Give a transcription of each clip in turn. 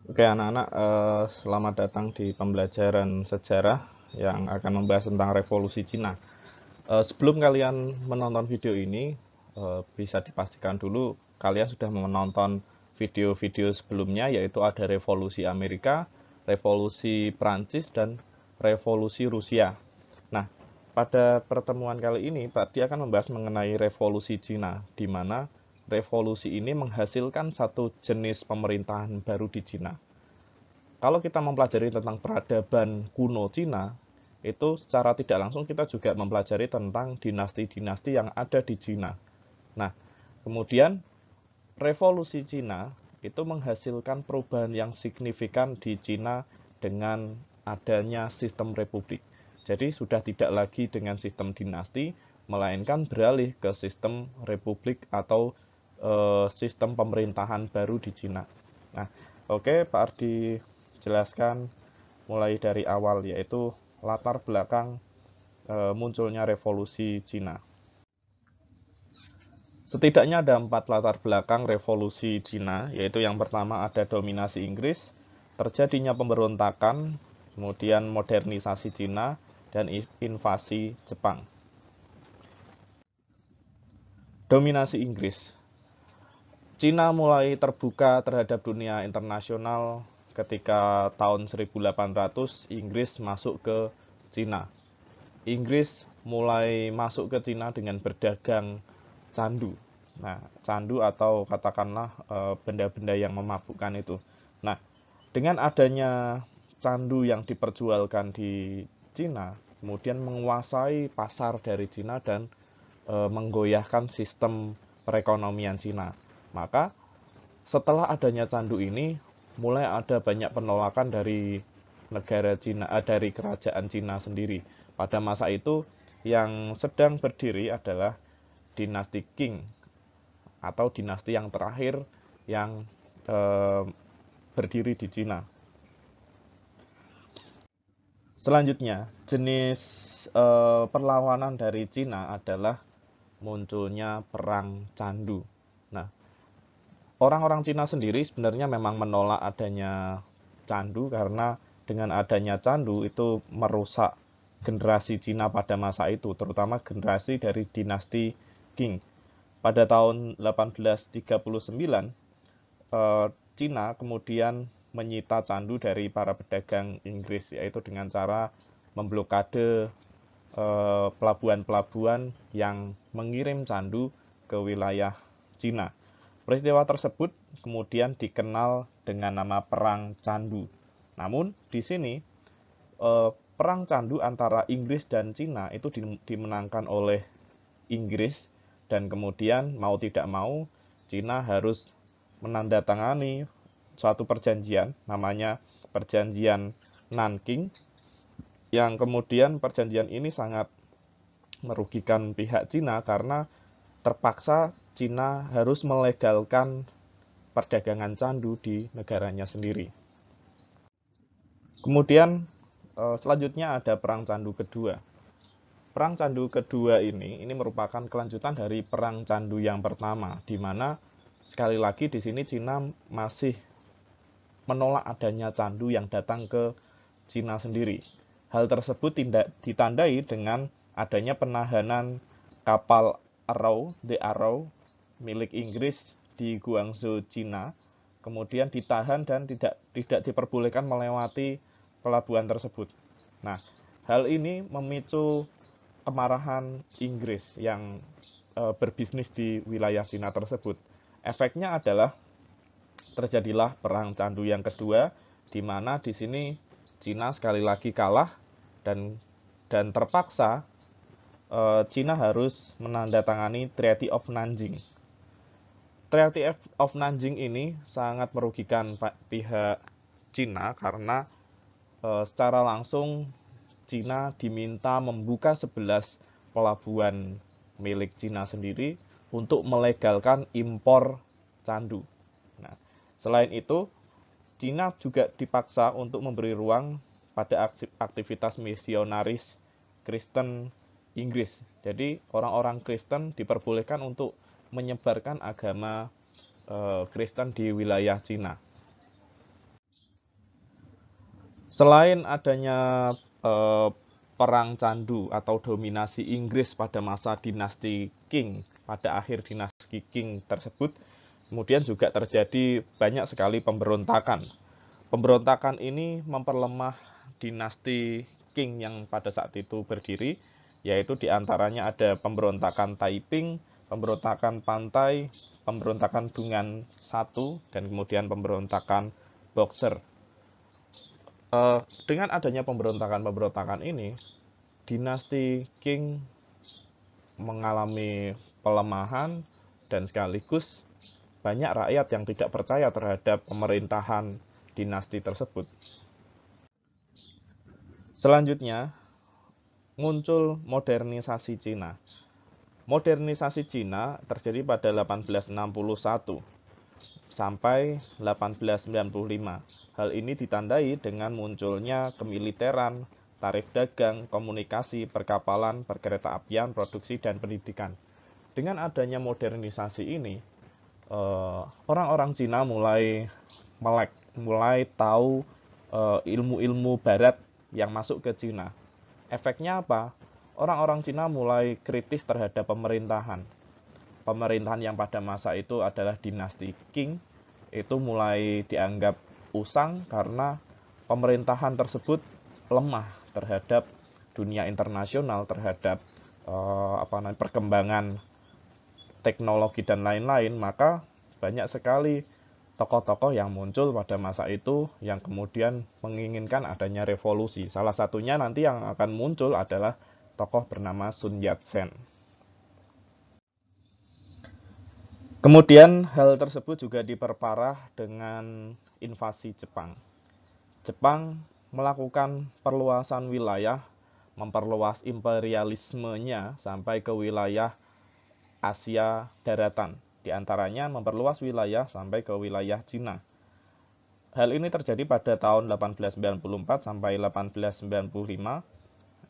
Oke anak-anak, selamat datang di pembelajaran sejarah yang akan membahas tentang revolusi Cina. Sebelum kalian menonton video ini, bisa dipastikan dulu kalian sudah menonton video-video sebelumnya, yaitu ada revolusi Amerika, revolusi Prancis, dan revolusi Rusia. Nah, pada pertemuan kali ini, Pak Di akan membahas mengenai revolusi Cina, di mana revolusi ini menghasilkan satu jenis pemerintahan baru di Cina. Kalau kita mempelajari tentang peradaban kuno Cina, itu secara tidak langsung kita juga mempelajari tentang dinasti-dinasti yang ada di Cina. Nah, kemudian revolusi Cina itu menghasilkan perubahan yang signifikan di Cina dengan adanya sistem republik. Jadi sudah tidak lagi dengan sistem dinasti, melainkan beralih ke sistem republik atau sistem pemerintahan baru di Cina. Nah, oke, Pak Ardi jelaskan mulai dari awal, yaitu latar belakang munculnya revolusi Cina. Setidaknya ada 4 latar belakang revolusi Cina, yaitu yang pertama ada dominasi Inggris, terjadinya pemberontakan, kemudian modernisasi Cina, dan invasi Jepang. Dominasi Inggris. Cina mulai terbuka terhadap dunia internasional ketika tahun 1800 Inggris masuk ke Cina. Inggris mulai masuk ke Cina dengan berdagang candu. Nah, candu atau katakanlah benda-benda yang memabukkan itu. Nah, dengan adanya candu yang diperjualkan di Cina, kemudian menguasai pasar dari Cina dan menggoyahkan sistem perekonomian Cina. Maka setelah adanya candu ini, mulai ada banyak penolakan dari negara Cina, dari kerajaan Cina sendiri. Pada masa itu, yang sedang berdiri adalah dinasti Qing atau dinasti yang terakhir yang berdiri di Cina. Selanjutnya, jenis perlawanan dari Cina adalah munculnya perang candu. Nah, orang-orang Cina sendiri sebenarnya memang menolak adanya candu karena dengan adanya candu itu merusak generasi Cina pada masa itu, terutama generasi dari dinasti Qing. Pada tahun 1839, Cina kemudian menyita candu dari para pedagang Inggris, yaitu dengan cara memblokade pelabuhan-pelabuhan yang mengirim candu ke wilayah Cina. Peristiwa tersebut kemudian dikenal dengan nama Perang Candu. Namun di sini perang candu antara Inggris dan Cina itu dimenangkan oleh Inggris, dan kemudian mau tidak mau Cina harus menandatangani suatu perjanjian namanya Perjanjian Nanking, yang kemudian perjanjian ini sangat merugikan pihak Cina karena terpaksa Cina harus melegalkan perdagangan candu di negaranya sendiri. Kemudian selanjutnya ada Perang Candu Kedua. Perang Candu Kedua ini merupakan kelanjutan dari Perang Candu yang pertama, di mana sekali lagi di sini Cina masih menolak adanya candu yang datang ke Cina sendiri. Hal tersebut tidak ditandai dengan adanya penahanan kapal The Arrow milik Inggris di Guangzhou, Cina. Kemudian ditahan dan tidak diperbolehkan melewati pelabuhan tersebut. Nah, hal ini memicu kemarahan Inggris yang berbisnis di wilayah Cina tersebut. Efeknya adalah terjadilah perang candu yang kedua, di mana di sini Cina sekali lagi kalah dan terpaksa Cina harus menandatangani Treaty of Nanjing. Treaty of Nanjing ini sangat merugikan pihak Cina karena secara langsung Cina diminta membuka 11 pelabuhan milik Cina sendiri untuk melegalkan impor candu. Nah, selain itu, Cina juga dipaksa untuk memberi ruang pada aktivitas misionaris Kristen Inggris. Jadi orang-orang Kristen diperbolehkan untuk menyebarkan agama Kristen di wilayah Cina. Selain adanya perang candu atau dominasi Inggris pada masa dinasti Qing, pada akhir dinasti Qing tersebut, kemudian juga terjadi banyak sekali pemberontakan. Pemberontakan ini memperlemah dinasti Qing yang pada saat itu berdiri, yaitu diantaranya ada pemberontakan Taiping, pemberontakan Pantai, pemberontakan Dungan I, dan kemudian pemberontakan Boxer. Dengan adanya pemberontakan-pemberontakan ini, dinasti Qing mengalami pelemahan dan sekaligus banyak rakyat yang tidak percaya terhadap pemerintahan dinasti tersebut. Selanjutnya, muncul modernisasi Cina. Modernisasi Cina terjadi pada 1861 sampai 1895. Hal ini ditandai dengan munculnya kemiliteran, tarif dagang, komunikasi, perkapalan, perkereta-apian, produksi, dan pendidikan. Dengan adanya modernisasi ini, orang-orang Cina mulai melek, mulai tahu ilmu-ilmu barat yang masuk ke Cina. Efeknya apa? Orang-orang Cina mulai kritis terhadap pemerintahan. Pemerintahan yang pada masa itu adalah dinasti Qing, itu mulai dianggap usang karena pemerintahan tersebut lemah terhadap dunia internasional, terhadap perkembangan teknologi dan lain-lain. Maka banyak sekali tokoh-tokoh yang muncul pada masa itu yang kemudian menginginkan adanya revolusi. Salah satunya nanti yang akan muncul adalah tokoh bernama Sun Yat-sen. Kemudian hal tersebut juga diperparah dengan invasi Jepang. Jepang melakukan perluasan wilayah, memperluas imperialismenya sampai ke wilayah Asia daratan. Di antaranya memperluas wilayah sampai ke wilayah Cina. Hal ini terjadi pada tahun 1894 sampai 1895,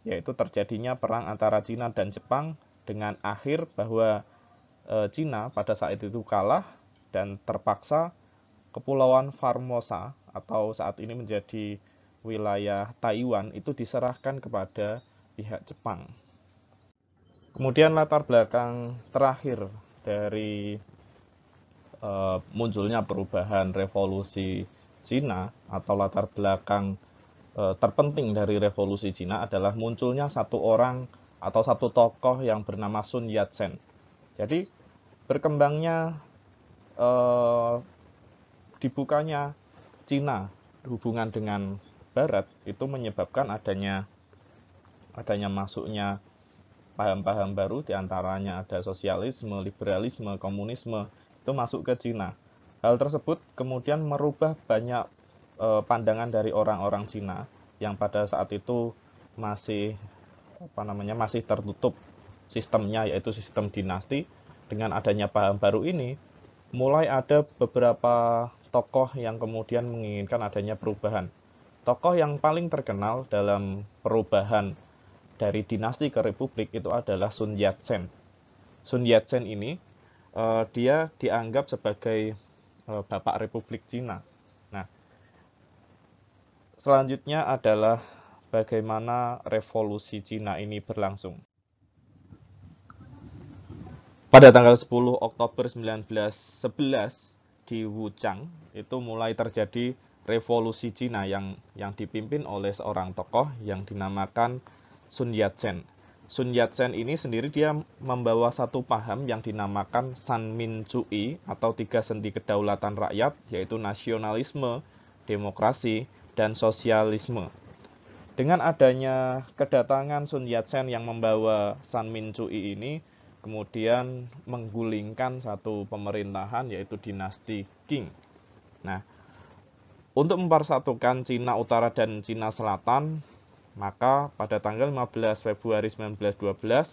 yaitu terjadinya perang antara Cina dan Jepang dengan akhir bahwa Cina pada saat itu kalah dan terpaksa Kepulauan Formosa atau saat ini menjadi wilayah Taiwan itu diserahkan kepada pihak Jepang. Kemudian latar belakang terakhir dari munculnya perubahan revolusi Cina atau latar belakang terpenting dari revolusi Cina adalah munculnya satu orang atau satu tokoh yang bernama Sun Yat-sen. Jadi berkembangnya dibukanya Cina hubungan dengan Barat itu menyebabkan adanya masuknya paham-paham baru, diantaranya ada sosialisme, liberalisme, komunisme, itu masuk ke Cina. Hal tersebut kemudian merubah banyak pandangan dari orang-orang Cina yang pada saat itu masih masih tertutup sistemnya, yaitu sistem dinasti. Dengan adanya paham baru ini, mulai ada beberapa tokoh yang kemudian menginginkan adanya perubahan. Tokoh yang paling terkenal dalam perubahan dari dinasti ke republik itu adalah Sun Yat-sen. Sun Yat-sen ini dia dianggap sebagai bapak Republik Cina. Nah, selanjutnya adalah bagaimana revolusi Cina ini berlangsung. Pada tanggal 10 Oktober 1911 di Wuchang itu mulai terjadi revolusi Cina yang dipimpin oleh seorang tokoh yang dinamakan Sun Yat-sen. Sun Yat-sen ini sendiri dia membawa satu paham yang dinamakan Sanmincuyi atau tiga sendi kedaulatan rakyat, yaitu nasionalisme, demokrasi, dan sosialisme. Dengan adanya kedatangan Sun Yat-sen yang membawa Sanmincuyi ini, kemudian menggulingkan satu pemerintahan yaitu dinasti Qing. Nah, untuk mempersatukan Cina Utara dan Cina Selatan, maka pada tanggal 15 Februari 1912,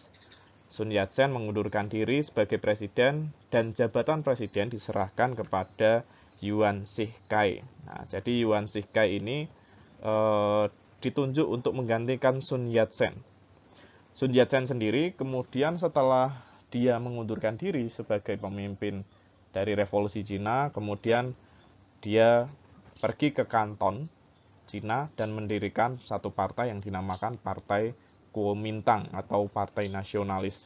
Sun Yat-sen mengundurkan diri sebagai presiden dan jabatan presiden diserahkan kepada Yuan Shikai. Nah, jadi Yuan Shikai ini ditunjuk untuk menggantikan Sun Yat-sen. Sun Yat-sen sendiri kemudian setelah dia mengundurkan diri sebagai pemimpin dari revolusi Cina, kemudian dia pergi ke Kanton, Cina dan mendirikan satu partai yang dinamakan Partai Kuomintang atau Partai Nasionalis.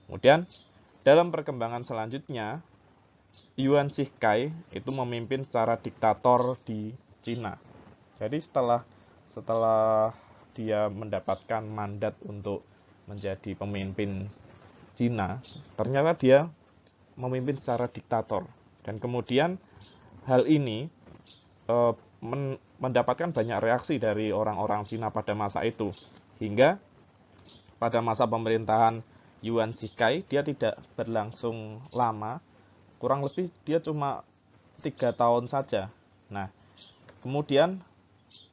Kemudian dalam perkembangan selanjutnya, Yuan Shikai itu memimpin secara diktator di Cina. Jadi setelah dia mendapatkan mandat untuk menjadi pemimpin Cina, ternyata dia memimpin secara diktator. Dan kemudian hal ini mendapatkan banyak reaksi dari orang-orang Cina pada masa itu. Hingga pada masa pemerintahan Yuan Shikai, dia tidak berlangsung lama, kurang lebih dia cuma 3 tahun saja. Nah, kemudian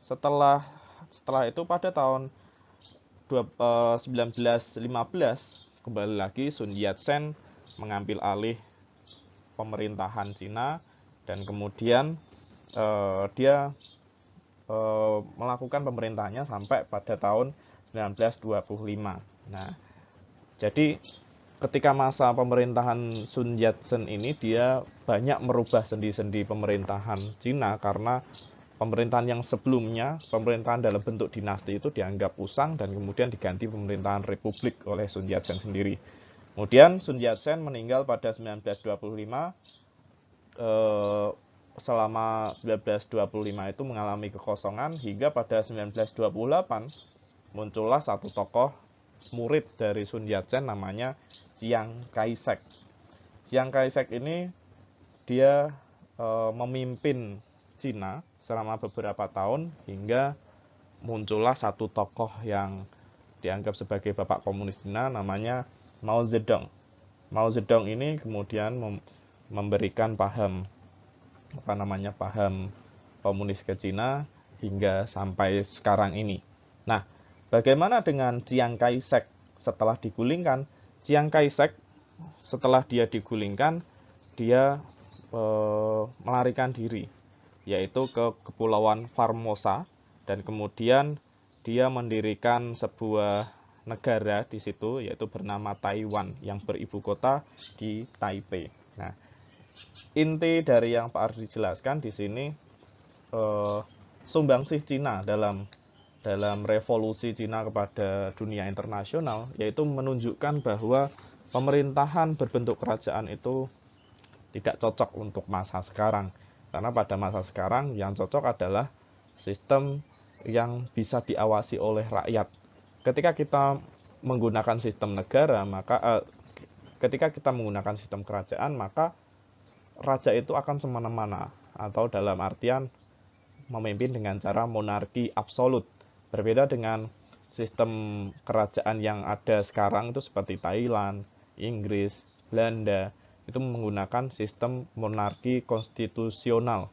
setelah itu pada tahun 1915 kembali lagi Sun Yat-sen mengambil alih pemerintahan Cina dan kemudian dia melakukan pemerintahannya sampai pada tahun 1925. Nah, jadi ketika masa pemerintahan Sun Yat-sen ini dia banyak merubah sendi-sendi pemerintahan Cina karena pemerintahan yang sebelumnya, pemerintahan dalam bentuk dinasti itu dianggap usang dan kemudian diganti pemerintahan republik oleh Sun Yat-sen sendiri. Kemudian Sun Yat-sen meninggal pada 1925. Selama 1925 itu mengalami kekosongan hingga pada 1928 muncullah satu tokoh murid dari Sun Yat-sen namanya Chiang Kai-shek. Chiang Kai-shek ini dia memimpin Cina selama beberapa tahun hingga muncullah satu tokoh yang dianggap sebagai bapak komunis Cina namanya Mao Zedong. Mao Zedong ini kemudian memberikan paham komunis ke Cina hingga sampai sekarang ini. Nah, bagaimana dengan Chiang Kai-shek setelah digulingkan? Chiang Kai-shek setelah dia digulingkan, dia melarikan diri, yaitu ke Kepulauan Formosa, dan kemudian dia mendirikan sebuah negara di situ, yaitu bernama Taiwan, yang beribu kota di Taipei. Nah, inti dari yang Pak Ardi jelaskan di sini sumbangsih Cina dalam revolusi Cina kepada dunia internasional, yaitu menunjukkan bahwa pemerintahan berbentuk kerajaan itu tidak cocok untuk masa sekarang. Karena pada masa sekarang yang cocok adalah sistem yang bisa diawasi oleh rakyat. Ketika kita menggunakan sistem negara, ketika kita menggunakan sistem kerajaan, maka raja itu akan semena-mena, atau dalam artian memimpin dengan cara monarki absolut. Berbeda dengan sistem kerajaan yang ada sekarang itu seperti Thailand, Inggris, Belanda, itu menggunakan sistem monarki konstitusional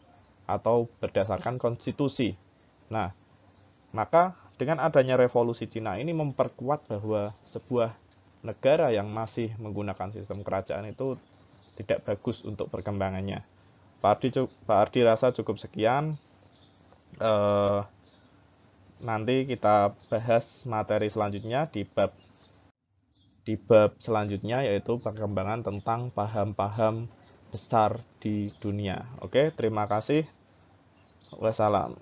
atau berdasarkan konstitusi. Nah, maka dengan adanya revolusi Cina ini memperkuat bahwa sebuah negara yang masih menggunakan sistem kerajaan itu tidak bagus untuk perkembangannya. Pak Ardi rasa cukup sekian. Nanti kita bahas materi selanjutnya di bab selanjutnya, yaitu perkembangan tentang paham-paham besar di dunia. Oke, terima kasih. Wassalam.